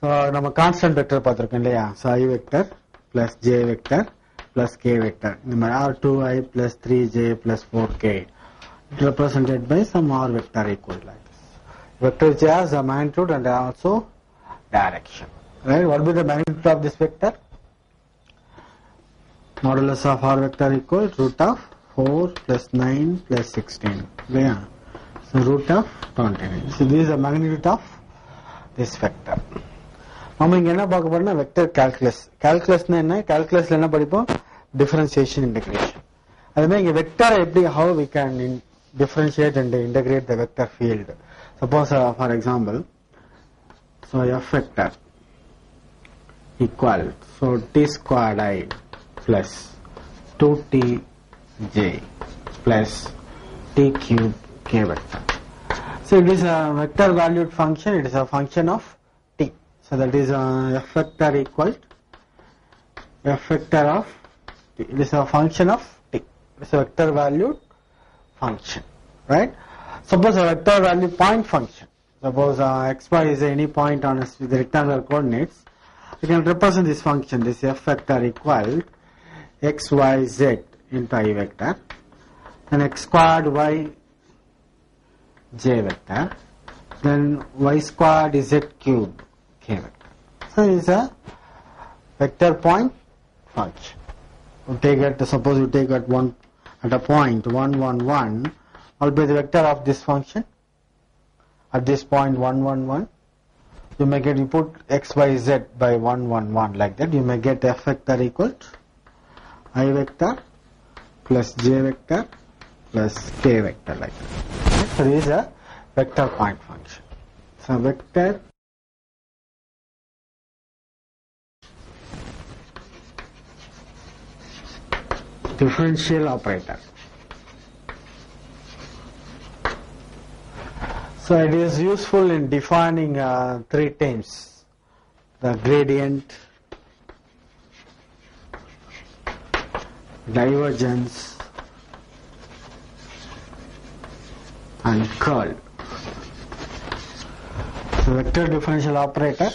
So நம்ம constant vector பார்த்திருக்கோம் இல்லையா. So I vector plus j vector plus k vector. இந்த மாதிரி r2i plus 3j plus 4k represented by some r vector equal like this. Vector j has a magnitude and also direction. Right? What will be the magnitude of this vector? Modulus of r vector equal root of 4 plus 9 plus 16. Yeah. So root of 29. So this is the magnitude of this vector. நம்ம இங்க என்ன பார்க்க போறோம்னா vector calculus. கால்குலஸ்னா என்ன? கால்குலஸ்ல என்ன படிப்போம்? Differentiation, integration. அதுமே இங்க வெக்டர் எப்படி how we can differentiate and integrate the vector field. Suppose for example, so f vector equal so t squared I plus 2tj plus t cube k vector. So it is a vector valued function. It is a function of t. So that is f vector equal f vector of t. It is a function of t. It is a vector valued function, right? Suppose a vector value point function. Suppose xy is any point on the rectangular coordinates. You can represent this function. This f vector equal x y z into I vector, then x squared y j vector, then y squared z cube k vector. So it is a vector point function. You take it, suppose you take at a point 1 1 1, what will be the vector of this function? At this point 1 1 1, you may get, you put x y z by 1 1 1 like that, you may get f vector equal to I vector plus j vector plus k vector like that. So this is a vector point function. So vector differential operator. So it is useful in defining three terms: the gradient, divergence and curl. So vector differential operator,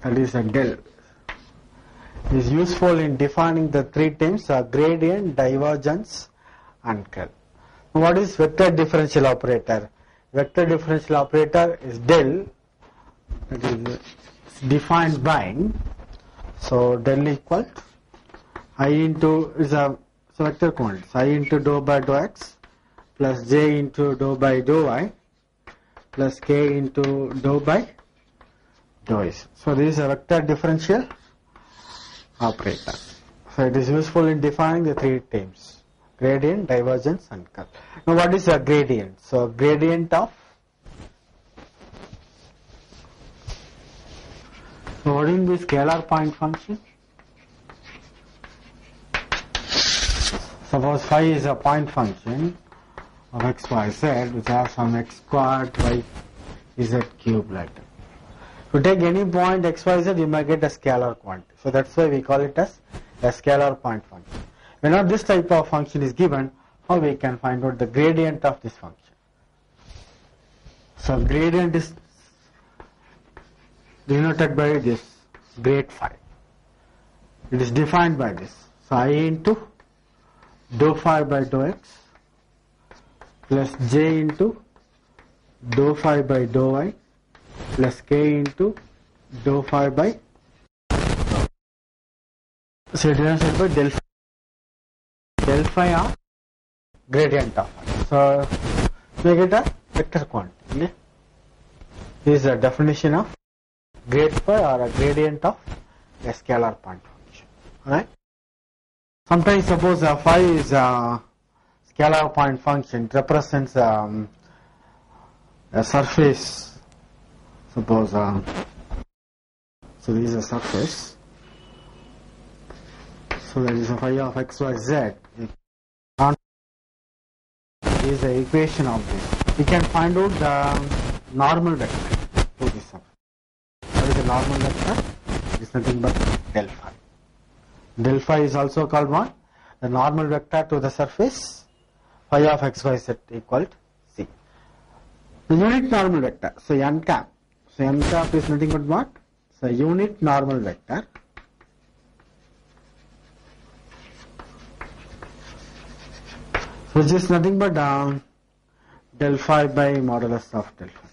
that is a del, is useful in defining the three terms: gradient, divergence and curl. What is vector differential operator? Vector differential operator is del, that is defined by, so del equal I into is a vector quantity, so I into dou by dou x plus j into dou by dou y plus k into dou by dou s. So this is a vector differential operator. So it is useful in defining the three terms: gradient, divergence and curl. Now what is a gradient? So gradient of, so what will be scalar point function? Suppose phi is a point function of x, y, z, which has some x squared y z cube like that. If you take any point x, y, z, you might get a scalar quantity. So that's why we call it as a scalar point function. Whenever this type of function is given, how we can find out the gradient of this function? So gradient is denoted by this grade phi. It is defined by this. So I into dou phi by dou x plus j into dou phi by dou y plus k into dou phi by dou. So it is by del phi of gradient of phi. So we get a vector quantity. This is the definition of grade phi or a gradient of a scalar point function. Alright. Sometimes suppose phi is a scalar point function, it represents a surface. Suppose so this is a surface. So that is a phi of x, y, z. This is the equation of this. We can find out the normal vector to this surface. What is the normal vector? It is nothing but del phi. Del phi is also called what? The normal vector to the surface phi of x, y, z equal to c. The unit normal vector. So n cap. So n cap is nothing but what? So unit normal vector which is nothing but del phi by modulus of del phi.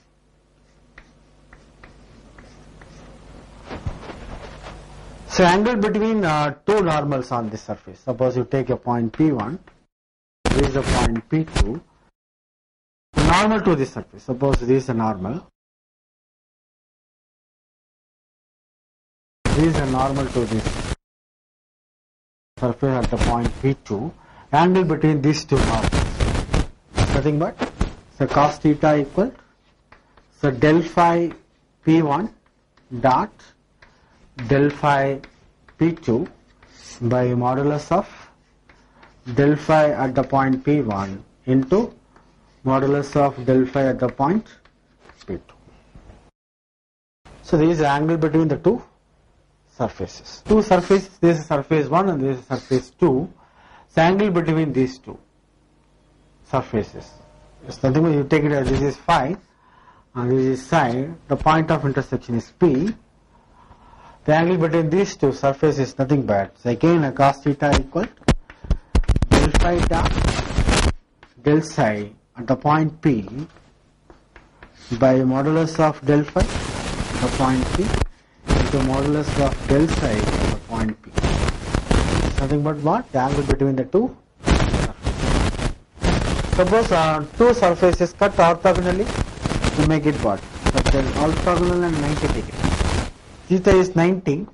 So angle between two normals on this surface. Suppose you take a point P1, this is a point P2, normal to this surface. Suppose this is a normal. This is a normal to this surface at the point P2. Angle between these two normals. Nothing but so cos theta equal so del phi P1 dot del phi P2 by modulus of del phi at the point P1 into modulus of del phi at the point P2. So this is the angle between the two surfaces. Two surfaces, this is surface 1 and this is surface 2. So angle between these two surfaces. It's nothing but you take it as this is phi and this is psi. The point of intersection is P. The angle between these two surfaces is nothing but so again a cos theta equal del phi dot del psi at the point P by modulus of del phi at the point P into modulus of del psi at the point P. Nothing but what? The angle between the two surfaces. Suppose two surfaces cut orthogonally to make it what? But then orthogonal and 90 degrees. Theta is 90,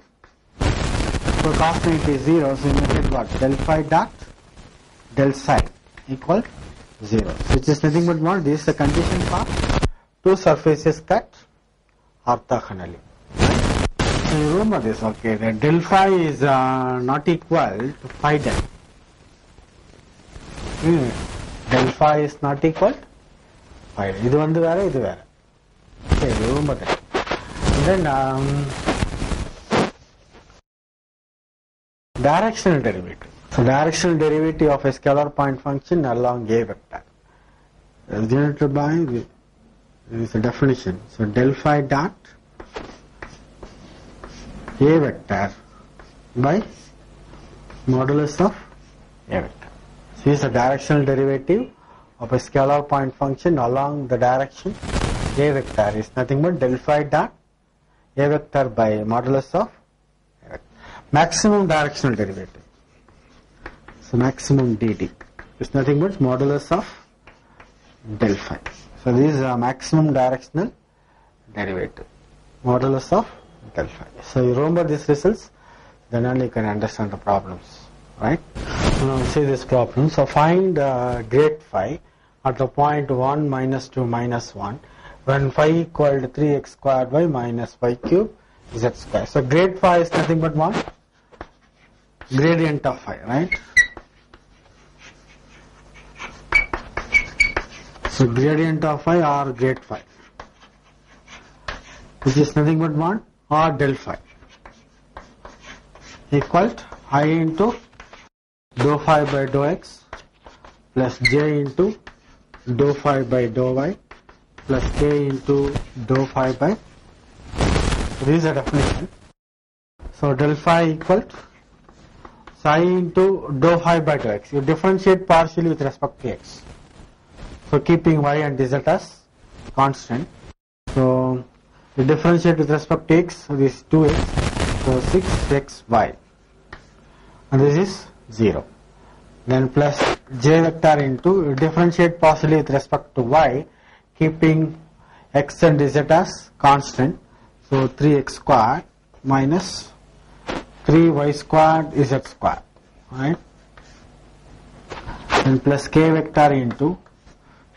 so cos 90 is 0, so you make it what? Del phi dot del psi equal 0. So it is nothing but what? This is the condition for two surfaces cut orthogonally. So you remember this, okay? The del phi is not equal to phi del. Del phi is not equal to phi del. Idu vandu vera, idu vera. Okay, you remember that. And then directional derivative. So directional derivative of a scalar point function along a vector is denoted by this is a definition. So del phi dot a vector by modulus of a vector. So this is a directional derivative of a scalar point function along the direction a vector is nothing but del phi dot a vector by modulus of a vector. Maximum directional derivative. So maximum dd is nothing but modulus of del phi. So this is a maximum directional derivative. Modulus of del phi. So you remember these results, then only you can understand the problems, right? Now see this problem. So find grade phi at the point 1 minus 2 minus 1 when phi equal to 3x squared by minus y cube z square. So grade phi is nothing but what? Gradient of phi, right? So gradient of phi or grade phi, which is nothing but what? Or del phi equal to I into dou phi by dou x plus j into dou phi by dou y plus k into dou phi by. So this is a definition. So del phi equal to psi into dou phi by dou x. You differentiate partially with respect to x. So keeping y and z as constant. So you differentiate with respect to x, so this is 2x, so 6xy, and this is 0. Then plus j vector into, you differentiate partially with respect to y, keeping x and z as constant, so 3x squared minus 3y squared z squared, right? Then plus k vector into,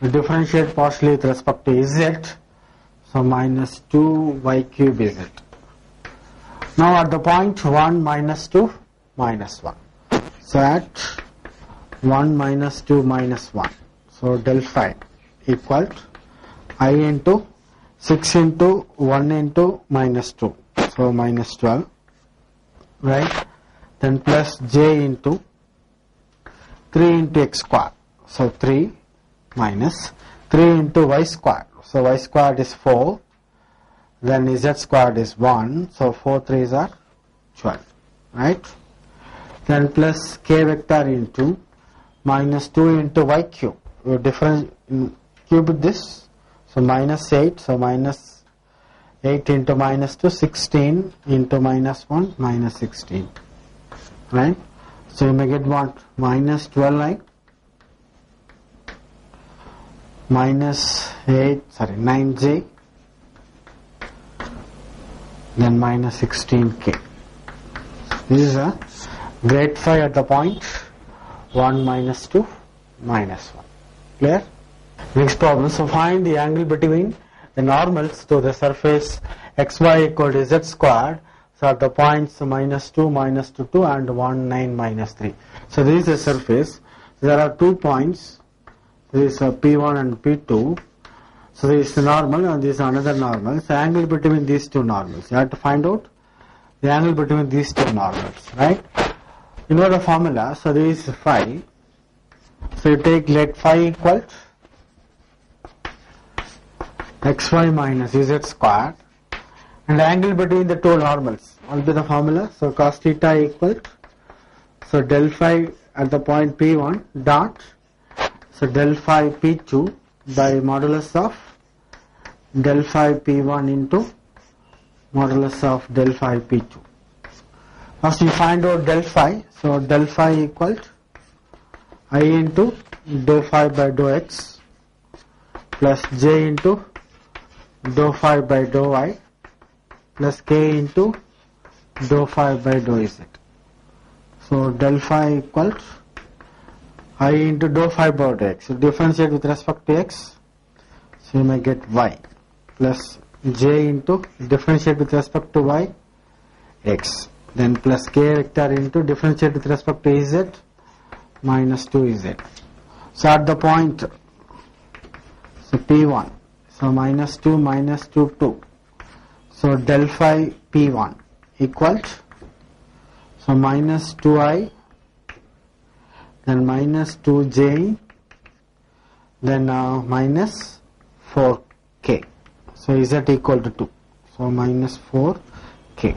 you differentiate partially with respect to z, so minus 2y cube z. Now at the point 1 minus 2 minus 1. So at 1 minus 2 minus 1. So del phi equal to I into 6 into 1 into minus 2. So minus 12. Right? Then plus j into 3 into x squared. So 3 minus 3 into y squared. So y squared is 4. then z squared is 1, so 4 3s are 12, right? Then plus k vector into minus 2 into y cube. You difference cube this, so minus 8, so minus 8 into minus 2, 16 into minus 1, minus 16, right? So you may get what? Minus 12i minus 9j, then minus 16k. This is a grade 5 at the point 1 minus 2 minus 1. Clear? Next problem. So find the angle between the normals to the surface xy equal to z squared. So at the points minus 2, minus 2, 2 and 1, 9, minus 3. So this is a surface. So there are 2 points. This is P1 and P2. So this is the normal and this is another normal. So angle between these two normals. You have to find out the angle between these two normals, right? You know the formula. So this is phi. So you take let phi equal xy minus z squared, and the angle between the two normals. What will be the formula? So cos theta equal, so del phi at the point P1 dot, so del phi P2 by modulus of del phi P1 into modulus of del phi P2. First you find out del phi. So del phi equal I into dou phi by dou x plus j into dou phi by dou y plus k into dou phi by dou z. So del phi equals I into dou phi by dou x. So differentiate with respect to x. So you may get y plus j into differentiate with respect to y x. Then plus k vector into differentiate with respect to z minus 2z. So at the point, so P1, so minus 2 minus 2 2. So del phi P1 equals, so minus 2i, then minus 2j, then minus 4k. So z equal to 2. So minus 4k.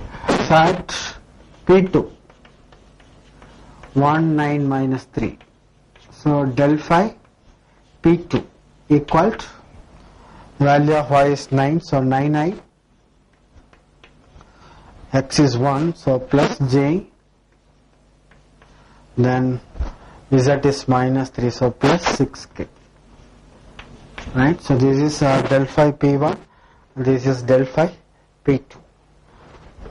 So at P2, 1 9 minus 3. So del phi P2 equal to, value of y is 9, so 9i, x is 1, so plus j, then z is minus 3, so plus 6k, right? So this is del phi P1, this is del phi P2.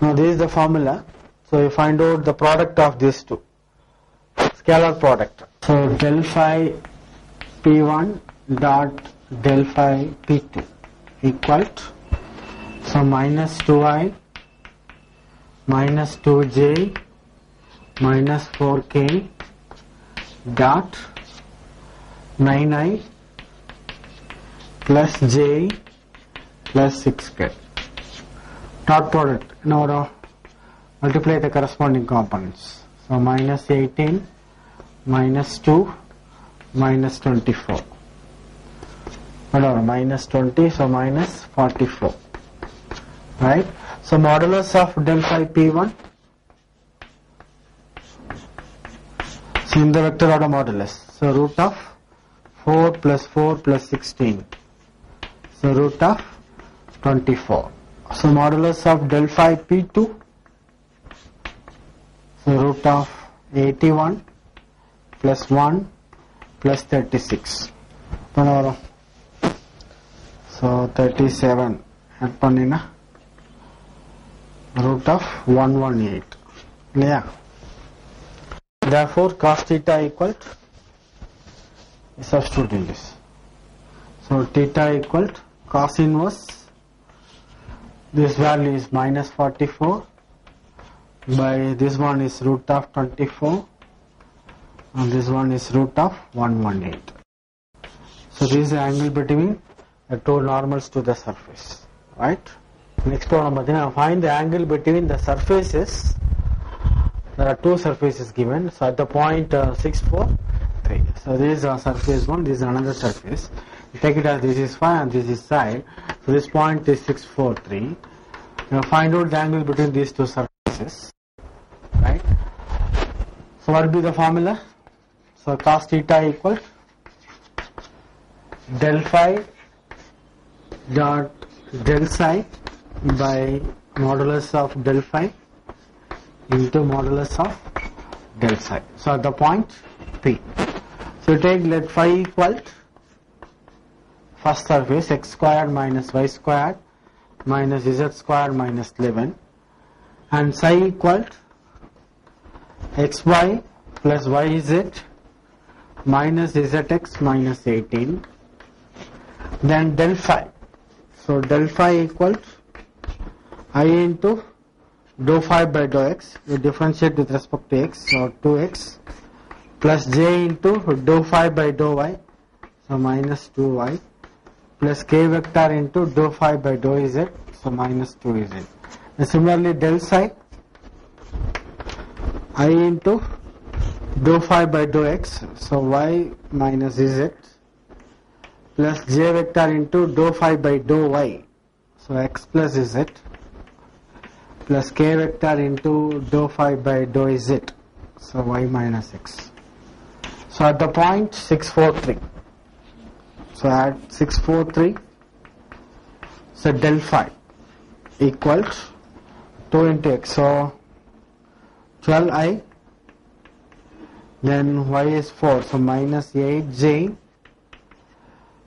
Now this is the formula. So you find out the product of these two, scalar product. So del phi P1 dot del phi P2 equal to, so minus 2i minus 2j minus 4k dot 9i plus j plus 6k. Dot product. Now multiply the corresponding components. So minus 18 minus 2 minus 24. Whatever, minus 20, so minus 44. Right? So modulus of del phi P1. So in the vector order modulus. So root of 4 plus 4 plus 16. So root of 24. So modulus of del phi P2. So root of 81 plus 1 plus 36. So 37 at root of 118. Yeah. Therefore cos theta equal to, substitute in this. So theta equal to cos inverse, this value is minus 44 by this one is root of 24 and this one is root of 118. So this is the angle between the two normals to the surface, right? Next problem, find the angle between the surfaces. There are two surfaces given. So at the point 6 4 3. So this is surface 1, this is another surface. You take it as this is phi and this is psi. So this point is 643. Now find out the angle between these two surfaces. Right? So what will be the formula? So cos theta equals del phi dot del psi by modulus of del phi into modulus of del psi. So at the point P. So take let phi equal first surface x squared minus y squared minus z squared minus 11 and psi equal xy plus yz minus zx minus 18. Then del phi. So del phi equals I into dou phi by dou x. We differentiate with respect to x, so 2x plus j into dou phi by dou y, so minus 2y plus k vector into dou phi by dou z, so minus 2z. And similarly del psi I into dou phi by dou x, so y minus z plus j vector into dou phi by dou y, so x plus z plus k vector into dou phi by dou z, so y minus x. So at the point 643. So at 643, so del phi equals 2 into x, so 12i, then y is 4, so minus 8j,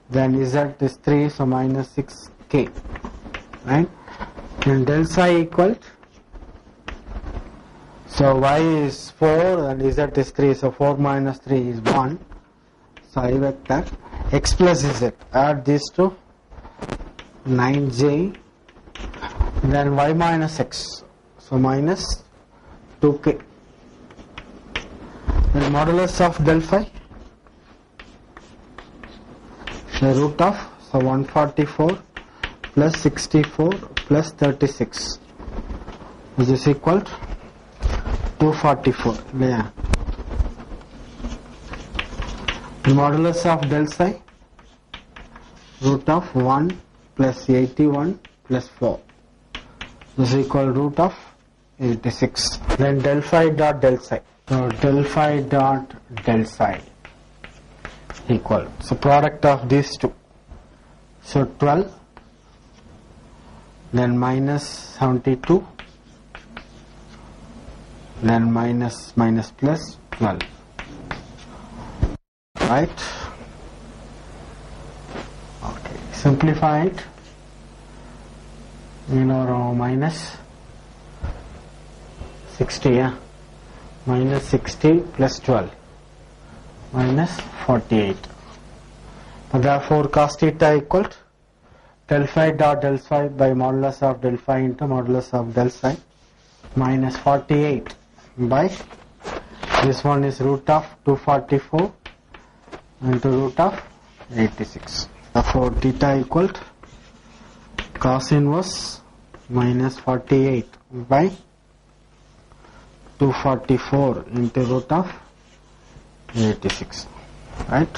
then z is 3, so minus 6k, right? And del psi equals, so y is 4 and z is 3, so 4 minus 3 is 1, so I vector, x plus z, add these two, 9j, then y minus x, so minus 2k. Then modulus of del phi, the root of, so 144 plus 64 plus 36, which is equal to 244. Yeah. The modulus of del psi, root of 1 plus 81 plus 4, this is equal to root of 86. Then del phi dot del psi. So del phi dot del psi equal, so product of these two, so 12, then minus 72, then minus plus 12, right? Okay, simplify it, minus 60, yeah, minus 60 plus 12, minus 48. So therefore cos theta equal del phi dot del psi by modulus of del phi into modulus of del psi minus 48 by, this one is root of 244 into root of 86. Therefore theta equal cos inverse minus 48 by 244 into root of 86, right?